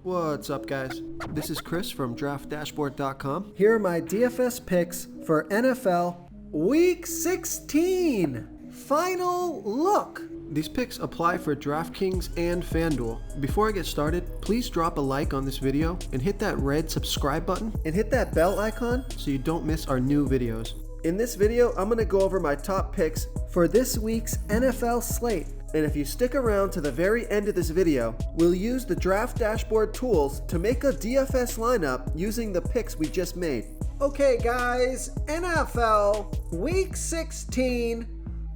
What's up, guys? This is Chris from DraftDashboard.com. Here are my DFS picks for NFL Week 16. Final look. These picks apply for DraftKings and FanDuel. Before I get started, please drop a like on this video and hit that red subscribe button And hit that bell icon so you don't miss our new videos. In this video, I'm going to go over my top picks for this week's NFL slate. And if you stick around to the very end of this video, we'll use the Draft Dashboard tools to make a DFS lineup using the picks we just made. Okay guys, NFL Week 16.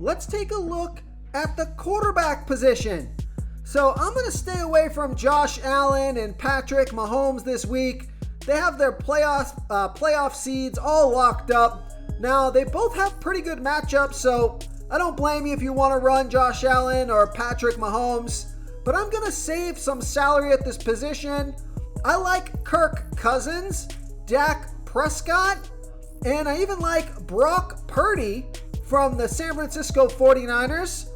Let's take a look at the quarterback position. So I'm going to stay away from Josh Allen and Patrick Mahomes this week. They have their playoff seeds all locked up. Now, they both have pretty good matchups, so I don't blame you if you want to run Josh Allen or Patrick Mahomes, but I'm going to save some salary at this position. I like Kirk Cousins, Dak Prescott, and I even like Brock Purdy from the San Francisco 49ers.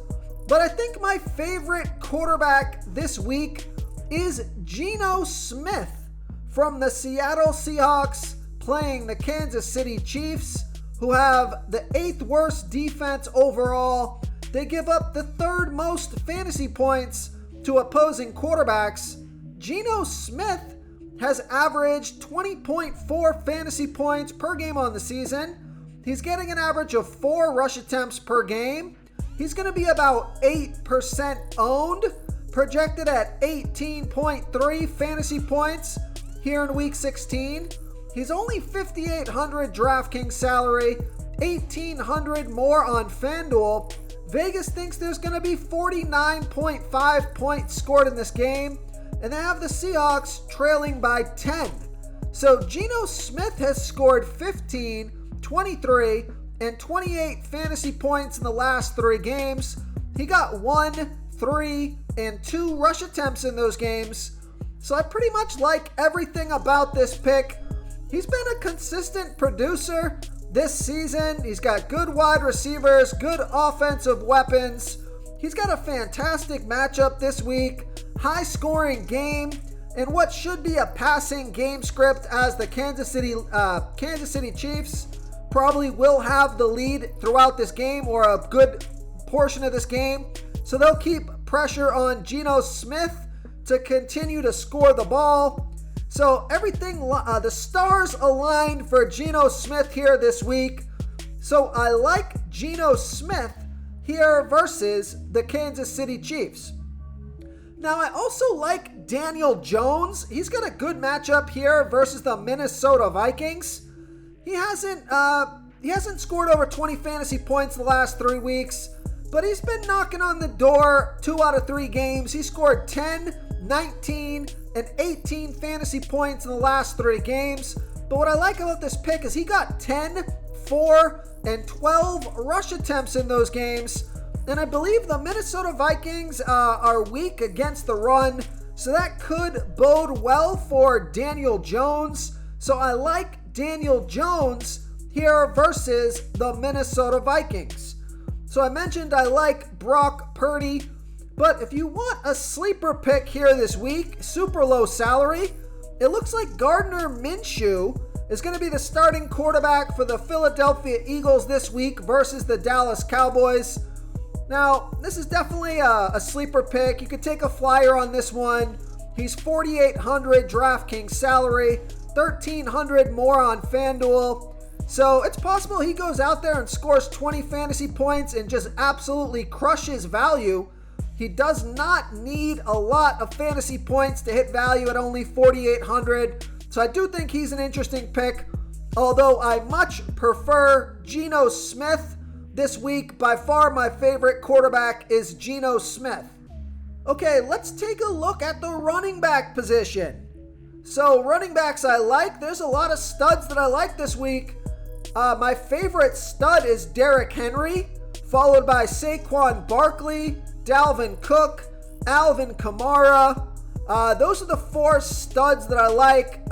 But I think my favorite quarterback this week is Geno Smith from the Seattle Seahawks playing the Kansas City Chiefs, who have the 8th worst defense overall. They give up the 3rd most fantasy points to opposing quarterbacks. Geno Smith has averaged 20.4 fantasy points per game on the season. He's getting an average of 4 rush attempts per game. He's going to be about 8% owned, projected at 18.3 fantasy points here in Week 16. He's only $5,800 DraftKings salary, $1,800 more on FanDuel. Vegas thinks there's going to be 49.5 points scored in this game, and they have the Seahawks trailing by 10. So Geno Smith has scored 15, 23, and 28 fantasy points in the last 3 games. He got 1, 3, and 2 rush attempts in those games. So I pretty much like everything about this pick. He's been a consistent producer this season. He's got good wide receivers, good offensive weapons. He's got a fantastic matchup this week, high scoring game, and what should be a passing game script, as the Kansas City Chiefs probably will have the lead throughout this game, or a good portion of this game. So they'll keep pressure on Geno Smith to continue to score the ball. So everything, the stars aligned for Geno Smith here this week. So I like Geno Smith here versus the Kansas City Chiefs. Now I also like Daniel Jones. He's got a good matchup here versus the Minnesota Vikings. He hasn't scored over 20 fantasy points the last 3 weeks, but he's been knocking on the door 2 out of 3 games. He scored 10, 19, and 18 fantasy points in the last 3 games. But what I like about this pick is he got 10, 4, and 12 rush attempts in those games. And I believe the Minnesota Vikings are weak against the run, so that could bode well for Daniel Jones. So I like Daniel Jones here versus the Minnesota Vikings. So I mentioned I like Brock Purdy. But if you want a sleeper pick here this week, super low salary, it looks like Gardner Minshew is going to be the starting quarterback for the Philadelphia Eagles this week versus the Dallas Cowboys. Now, this is definitely a sleeper pick. You could take a flyer on this one. He's $4,800 DraftKings salary, $1,300 more on FanDuel. So it's possible he goes out there and scores 20 fantasy points and just absolutely crushes value. He does not need a lot of fantasy points to hit value at only $4,800. So I do think he's an interesting pick, although I much prefer Geno Smith this week. By far my favorite quarterback is Geno Smith. Okay, let's take a look at the running back position. So running backs I like. There's a lot of studs that I like this week. My favorite stud is Derrick Henry, followed by Saquon Barkley, Dalvin Cook, Alvin Kamara. Those are the 4 studs that I like.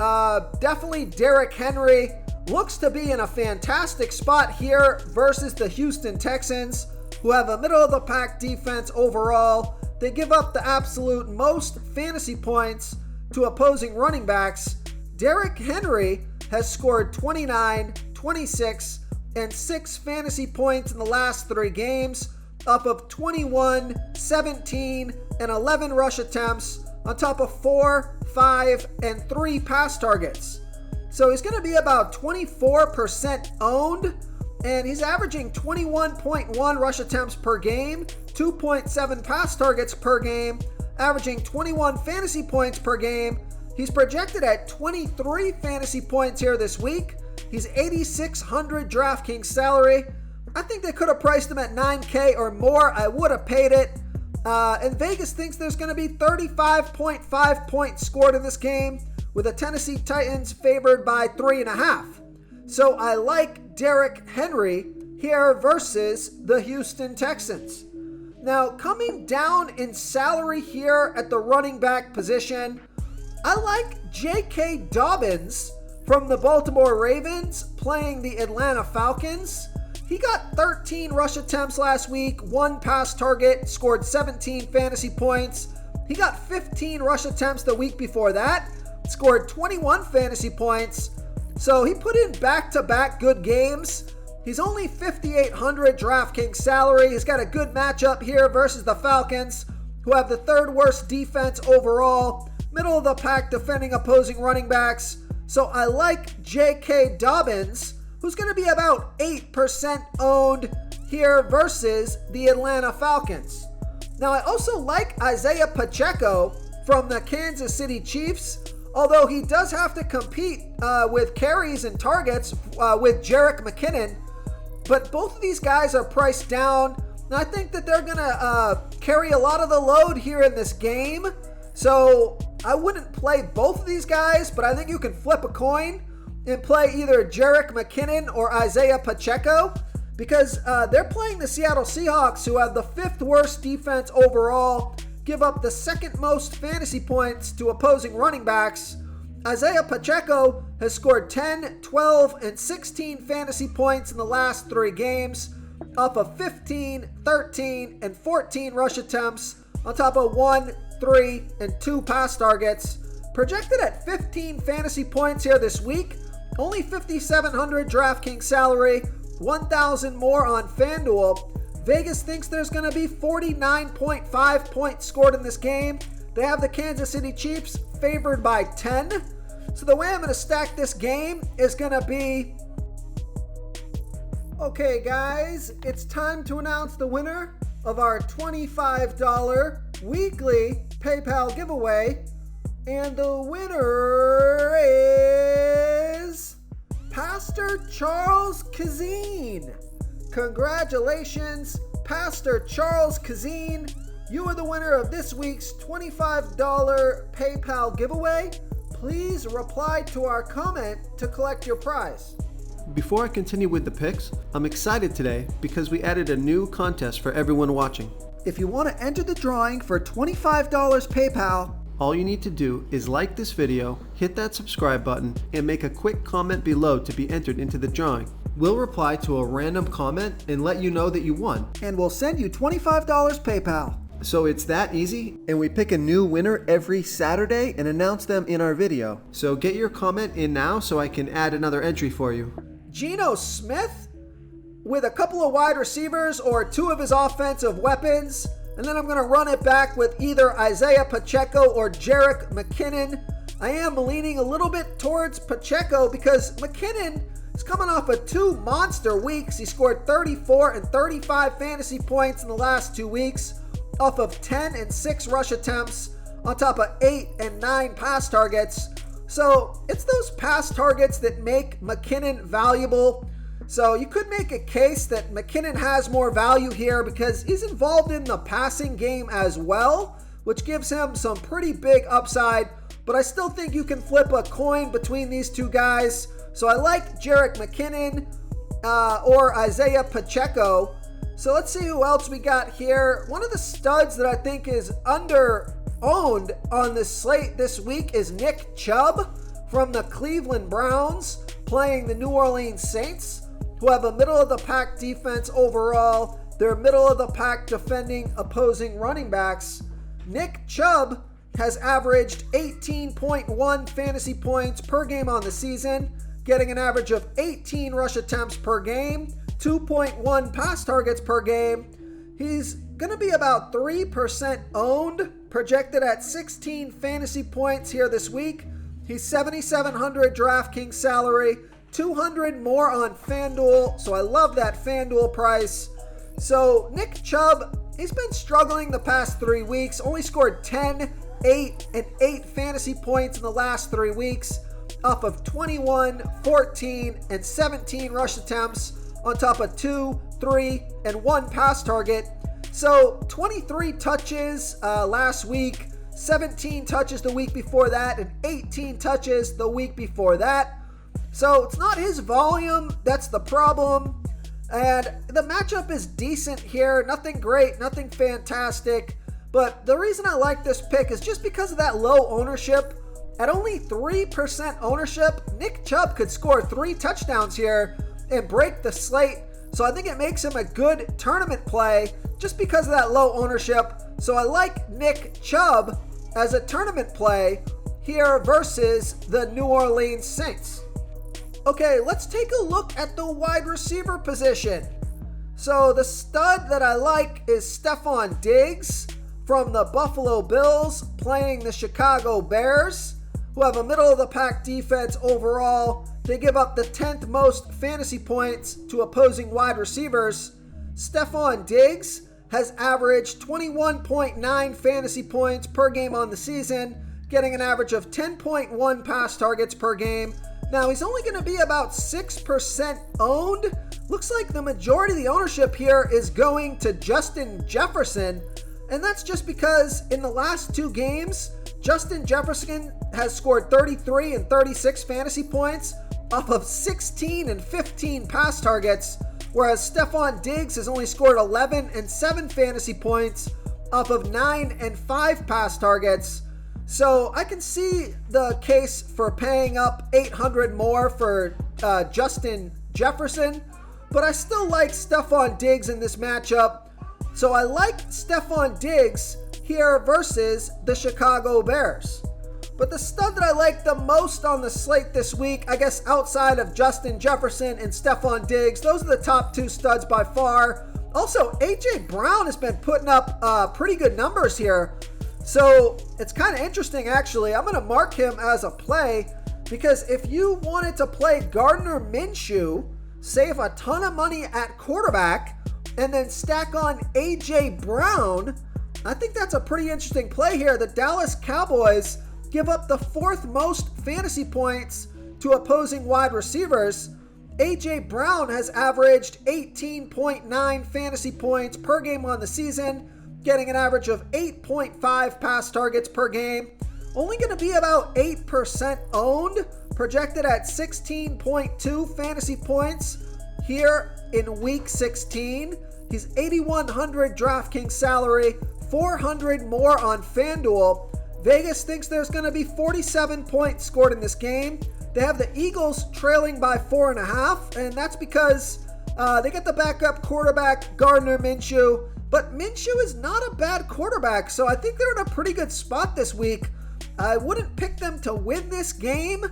Definitely Derrick Henry looks to be in a fantastic spot here versus the Houston Texans, who have a middle-of-the-pack defense overall. They give up the absolute most fantasy points to opposing running backs, Derrick Henry has scored 29, 26, and 6 fantasy points in the last 3 games, off of 21, 17, and 11 rush attempts, on top of 4, 5, and 3 pass targets. So he's going to be about 24% owned, and he's averaging 21.1 rush attempts per game, 2.7 pass targets per game, averaging 21 fantasy points per game. He's projected at 23 fantasy points here this week. He's $8,600 DraftKings salary. I think they could have priced him at $9K or more. I would have paid it. And Vegas thinks there's going to be 35.5 points scored in this game, with the Tennessee Titans favored by 3.5. So I like Derrick Henry here versus the Houston Texans. Now, coming down in salary here at the running back position, I like J.K. Dobbins from the Baltimore Ravens playing the Atlanta Falcons. He got 13 rush attempts last week, 1 pass target, scored 17 fantasy points. He got 15 rush attempts the week before that, scored 21 fantasy points. So he put in back-to-back good games. He's only $5,800 DraftKings salary. He's got a good matchup here versus the Falcons, who have the 3rd worst defense overall, middle of the pack defending opposing running backs. So I like J.K. Dobbins, who's going to be about 8% owned here versus the Atlanta Falcons. Now I also like Isaiah Pacheco from the Kansas City Chiefs, although he does have to compete with carries and targets with Jerick McKinnon. But both of these guys are priced down, and I think that they're going to carry a lot of the load here in this game. So I wouldn't play both of these guys, but I think you can flip a coin and play either Jerick McKinnon or Isaiah Pacheco, because they're playing the Seattle Seahawks, who have the 5th worst defense overall, give up the 2nd most fantasy points to opposing running backs. Isaiah Pacheco has scored 10, 12, and 16 fantasy points in the last 3 games, off of 15, 13, and 14 rush attempts, on top of 1, 3, and 2 pass targets. Projected at 15 fantasy points here this week, only $5,700 DraftKings salary, 1,000 more on FanDuel. Vegas thinks there's going to be 49.5 points scored in this game. They have the Kansas City Chiefs favored by 10. So the way I'm going to stack this game is going to be... Okay guys, it's time to announce the winner of our $25 weekly PayPal giveaway. And the winner is Pastor Charles Kazine. Congratulations, Pastor Charles Kazine. You are the winner of this week's $25 PayPal giveaway. Please reply to our comment to collect your prize. Before I continue with the picks, I'm excited today because we added a new contest for everyone watching. If you want to enter the drawing for $25 PayPal, all you need to do is like this video, hit that subscribe button, and make a quick comment below to be entered into the drawing. We'll reply to a random comment and let you know that you won. And we'll send you $25 PayPal. So it's that easy, and we pick a new winner every Saturday and announce them in our video. So get your comment in now so I can add another entry for you. Geno Smith with a couple of wide receivers or 2 of his offensive weapons. And then I'm going to run it back with either Isaiah Pacheco or Jerick McKinnon. I am leaning a little bit towards Pacheco because McKinnon is coming off of 2 monster weeks. He scored 34 and 35 fantasy points in the last 2 weeks, off of 10 and 6 rush attempts, on top of 8 and 9 pass targets. So it's those pass targets that make McKinnon valuable. So you could make a case that McKinnon has more value here because he's involved in the passing game as well, which gives him some pretty big upside. But I still think you can flip a coin between these 2 guys. So I like Jerick McKinnon or Isaiah Pacheco. So let's see who else we got here. One of the studs that I think is under-owned on this slate this week is Nick Chubb from the Cleveland Browns, playing the New Orleans Saints, who have a middle-of-the-pack defense overall. They're middle-of-the-pack defending opposing running backs. Nick Chubb has averaged 18.1 fantasy points per game on the season, getting an average of 18 rush attempts per game, 2.1 pass targets per game. He's going to be about 3% owned, projected at 16 fantasy points here this week. He's $7,700 DraftKings salary, 200 more on FanDuel, so I love that FanDuel price. So Nick Chubb, he's been struggling the past 3 weeks, only scored 10, 8, and 8 fantasy points in the last 3 weeks, off of 21, 14, and 17 rush attempts, on top of 2, 3, and 1 pass target. So 23 touches last week, 17 touches the week before that, and 18 touches the week before that. So it's not his volume that's the problem. And the matchup is decent here. Nothing great, nothing fantastic. But the reason I like this pick is just because of that low ownership. At only 3% ownership, Nick Chubb could score 3 touchdowns here and break the slate. So I think it makes him a good tournament play just because of that low ownership. So I like Nick Chubb as a tournament play here versus the New Orleans Saints. Okay, let's take a look at the wide receiver position. So the stud that I like is Stephon Diggs from the Buffalo Bills playing the Chicago Bears, who have a middle-of-the-pack defense overall. They give up the 10th most fantasy points to opposing wide receivers. Stephon Diggs has averaged 21.9 fantasy points per game on the season, getting an average of 10.1 pass targets per game. Now, he's only going to be about 6% owned. Looks like the majority of the ownership here is going to Justin Jefferson, and that's just because in the last 2 games, Justin Jefferson has scored 33 and 36 fantasy points off of 16 and 15 pass targets, whereas Stephon Diggs has only scored 11 and 7 fantasy points off of 9 and 5 pass targets. So I can see the case for paying up $800 more for Justin Jefferson, but I still like Stephon Diggs in this matchup. So I like Stephon Diggs here versus the Chicago Bears. But the stud that I like the most on the slate this week, I guess outside of Justin Jefferson and Stephon Diggs, those are the top 2 studs by far. Also, A.J. Brown has been putting up pretty good numbers here. So it's kind of interesting, actually. I'm going to mark him as a play because if you wanted to play Gardner Minshew, save a ton of money at quarterback, and then stack on A.J. Brown, I think that's a pretty interesting play here. The Dallas Cowboys give up the 4th most fantasy points to opposing wide receivers. A.J. Brown has averaged 18.9 fantasy points per game on the season, getting an average of 8.5 pass targets per game. Only going to be about 8% owned, projected at 16.2 fantasy points here in week 16. He's 8,100 DraftKings salary, 400 more on FanDuel. Vegas thinks there's going to be 47 points scored in this game. They have the Eagles trailing by 4.5, and that's because they get the backup quarterback, Gardner Minshew. But Minshew is not a bad quarterback, so I think they're in a pretty good spot this week. I wouldn't pick them to win this game,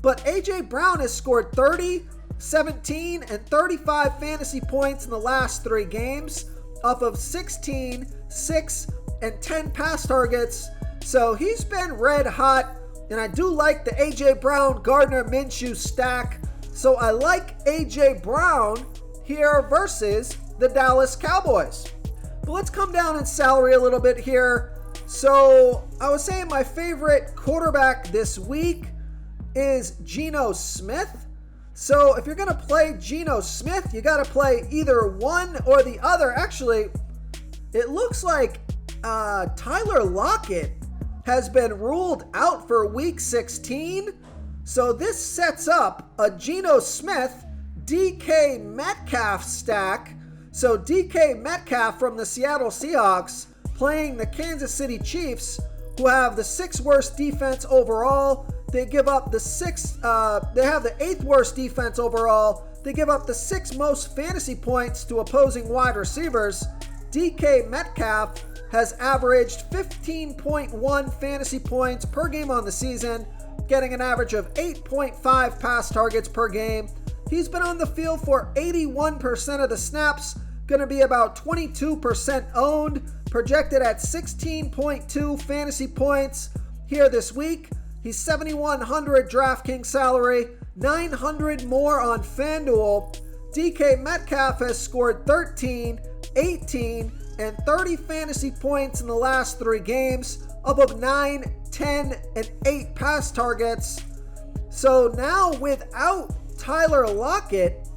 but A.J. Brown has scored 30, 17, and 35 fantasy points in the last 3 games off of 16, 6, and 10 pass targets. So he's been red hot, and I do like the A.J. Brown Gardner Minshew stack. So I like A.J. Brown here versus the Dallas Cowboys. But let's come down in salary a little bit here. So I was saying my favorite quarterback this week is Geno Smith. So if you're going to play Geno Smith, you got to play either one or the other. Actually, it looks like Tyler Lockett has been ruled out for week 16. So this sets up a Geno Smith DK Metcalf stack. So DK Metcalf from the Seattle Seahawks playing the Kansas City Chiefs, who have the 6th worst defense overall. They give up the 8th worst defense overall. They give up the 6th most fantasy points to opposing wide receivers. DK Metcalf has averaged 15.1 fantasy points per game on the season, getting an average of 8.5 pass targets per game. He's been on the field for 81% of the snaps, going to be about 22% owned, projected at 16.2 fantasy points here this week. He's 7,100 DraftKings salary, 900 more on FanDuel. DK Metcalf has scored 13, 18, and 30 fantasy points in the last 3 games, up of 9, 10, and 8 pass targets. So now without Tyler Lockett,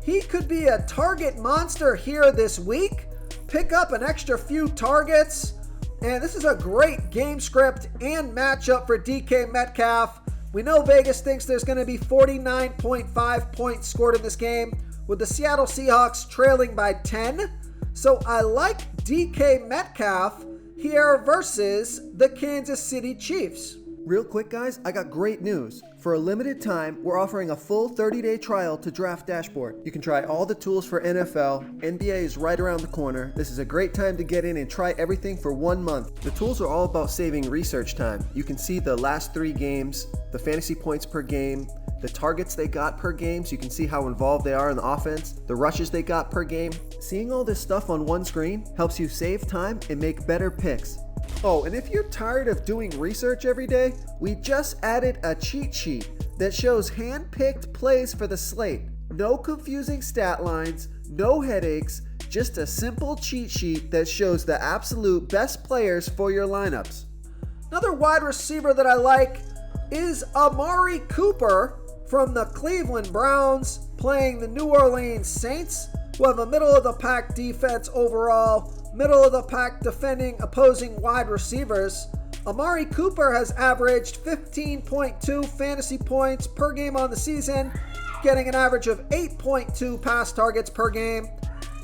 he could be a target monster here this week, pick up an extra few targets, and this is a great game script and matchup for DK Metcalf. We know Vegas thinks there's going to be 49.5 points scored in this game, with the Seattle Seahawks trailing by 10. So I like DK Metcalf here versus the Kansas City Chiefs. Real quick, guys, I got great news. For a limited time, we're offering a full 30-day trial to Draft Dashboard. You can try all the tools for NFL. NBA is right around the corner. This is a great time to get in and try everything for 1 month. The tools are all about saving research time. You can see the last 3 games, the fantasy points per game, the targets they got per game, so you can see how involved they are in the offense, the rushes they got per game. Seeing all this stuff on one screen helps you save time and make better picks. Oh, and if you're tired of doing research every day, we just added a cheat sheet that shows hand-picked plays for the slate. No confusing stat lines, no headaches, just a simple cheat sheet that shows the absolute best players for your lineups. Another wide receiver that I like is Amari Cooper from the Cleveland Browns, playing the New Orleans Saints, who have a middle-of-the-pack defense overall, middle-of-the-pack defending opposing wide receivers. Amari Cooper has averaged 15.2 fantasy points per game on the season, getting an average of 8.2 pass targets per game.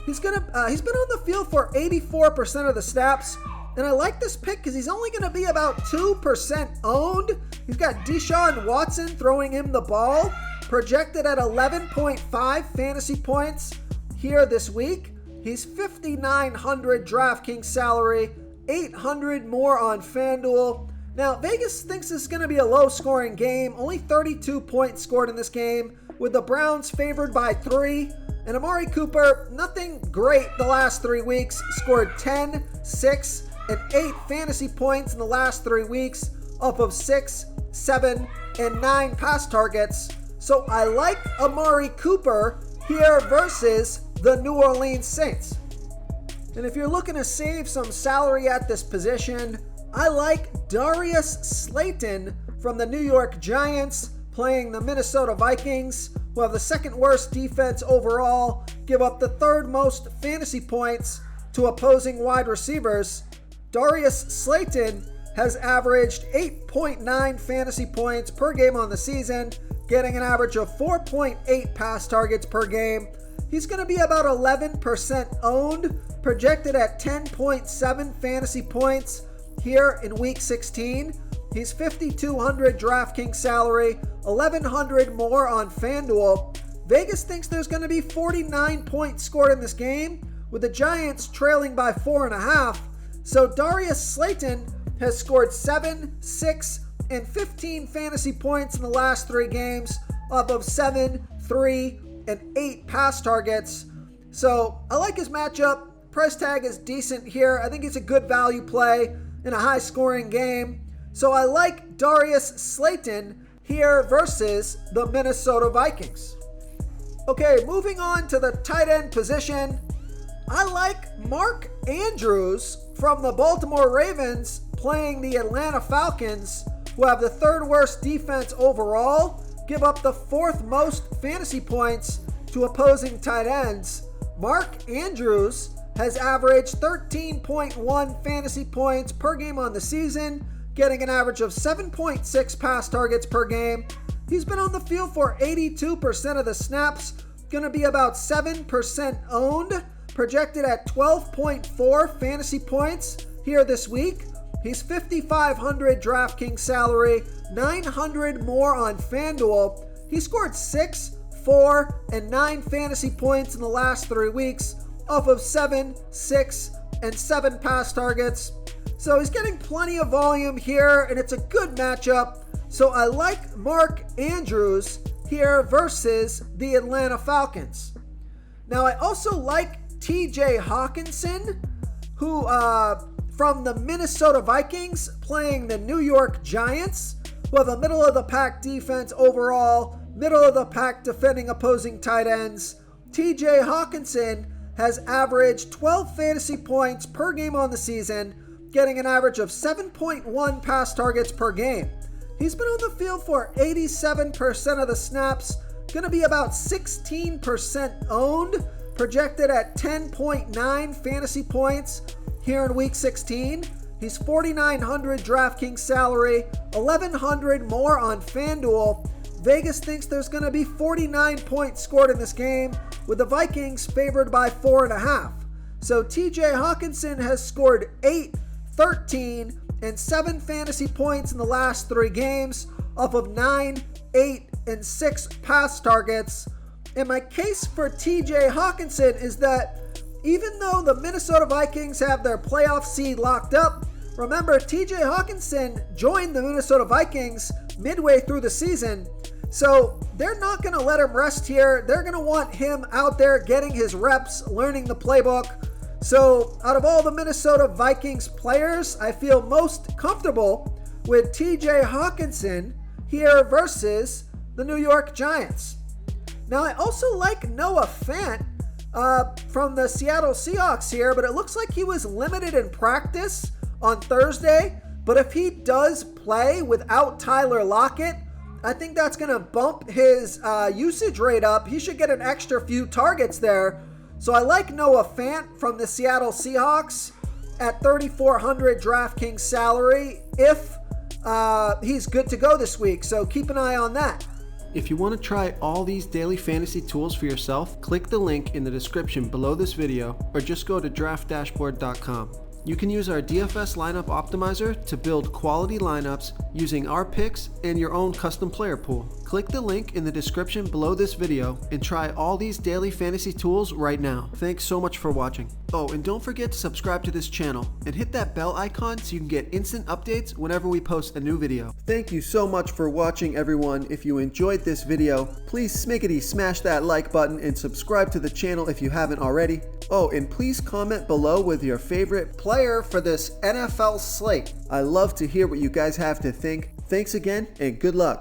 He's been on the field for 84% of the snaps, and I like this pick because he's only going to be about 2% owned. He's got Deshaun Watson throwing him the ball, projected at 11.5 fantasy points here this week. He's 5,900 DraftKings salary, 800 more on FanDuel. Now, Vegas thinks this is going to be a low-scoring game. Only 32 points scored in this game, with the Browns favored by 3. And Amari Cooper, nothing great the last 3 weeks. Scored 10, 6, and 8 fantasy points in the last 3 weeks, off of 6, 7, and 9 pass targets. So I like Amari Cooper here versus the New Orleans Saints. And if you're looking to save some salary at this position, I like Darius Slayton from the New York Giants, playing the Minnesota Vikings, who have the second worst defense overall, give up the 3rd most fantasy points to opposing wide receivers. Darius Slayton has averaged 8.9 fantasy points per game on the season, getting an average of 4.8 pass targets per game. He's going to be about 11% owned, projected at 10.7 fantasy points here in Week 16. He's 5,200 DraftKings salary, 1,100 more on FanDuel. Vegas thinks there's going to be 49 points scored in this game, with the Giants trailing by 4.5. So Darius Slayton has scored 7, 6, and 15 fantasy points in the last 3 games, off of 7, 3, and 8 pass targets. So I like his matchup. Price tag is decent here. I think it's a good value play in a high-scoring game. So I like Darius Slayton here versus the Minnesota Vikings. Okay, moving on to the tight end position. I like Mark Andrews from the Baltimore Ravens, playing the Atlanta Falcons, who have the 3rd worst defense overall, give up the 4th most fantasy points to opposing tight ends. Mark Andrews has averaged 13.1 fantasy points per game on the season, getting an average of 7.6 pass targets per game. He's been on the field for 82% of the snaps, going to be about 7% owned, projected at 12.4 fantasy points here this week. He's 5,500 DraftKings salary, 900 more on FanDuel. He scored 6, 4, and 9 fantasy points in the last 3 weeks, off of 7, 6, and 7 pass targets. So he's getting plenty of volume here, and it's a good matchup. So I like Mark Andrews here versus the Atlanta Falcons. Now I also like TJ Hawkinson, who from the Minnesota Vikings, playing the New York Giants, who have a middle-of-the-pack defense overall, middle-of-the-pack defending opposing tight ends. TJ Hawkinson has averaged 12 fantasy points per game on the season, getting an average of 7.1 pass targets per game. He's been on the field for 87% of the snaps, going to be about 16% owned, projected at 10.9 fantasy points here in Week 16. He's $4,900 DraftKings salary, $1,100 more on FanDuel. Vegas thinks there's going to be 49 points scored in this game, with the Vikings favored by 4.5. So TJ Hawkinson has scored 8, 13, and 7 fantasy points in the last 3 games off of 9, 8, and 6 pass targets. And my case for TJ Hawkinson is that even though the Minnesota Vikings have their playoff seed locked up, remember TJ Hawkinson joined the Minnesota Vikings midway through the season, so they're not going to let him rest here. They're going to want him out there getting his reps, learning the playbook. So out of all the Minnesota Vikings players, I feel most comfortable with TJ Hawkinson here versus the New York Giants. Now I also like Noah Fant from the Seattle Seahawks here, but it looks like he was limited in practice on Thursday. But if he does play without Tyler Lockett, I think that's going to bump his usage rate up. He should get an extra few targets there. So I like Noah Fant from the Seattle Seahawks at $3,400 DraftKings salary if he's good to go this week. So keep an eye on that. If you want to try all these daily fantasy tools for yourself, click the link in the description below this video or just go to draftdashboard.com. You can use our DFS lineup optimizer to build quality lineups using our picks and your own custom player pool. Click the link in the description below this video and try all these daily fantasy tools right now. Thanks so much for watching. Oh, and don't forget to subscribe to this channel and hit that bell icon so you can get instant updates whenever we post a new video. Thank you so much for watching, everyone. If you enjoyed this video, please smickety smash that like button and subscribe to the channel if you haven't already. Oh, and please comment below with your favorite player for this NFL slate. I love to hear what you guys have to think. Thanks again and good luck.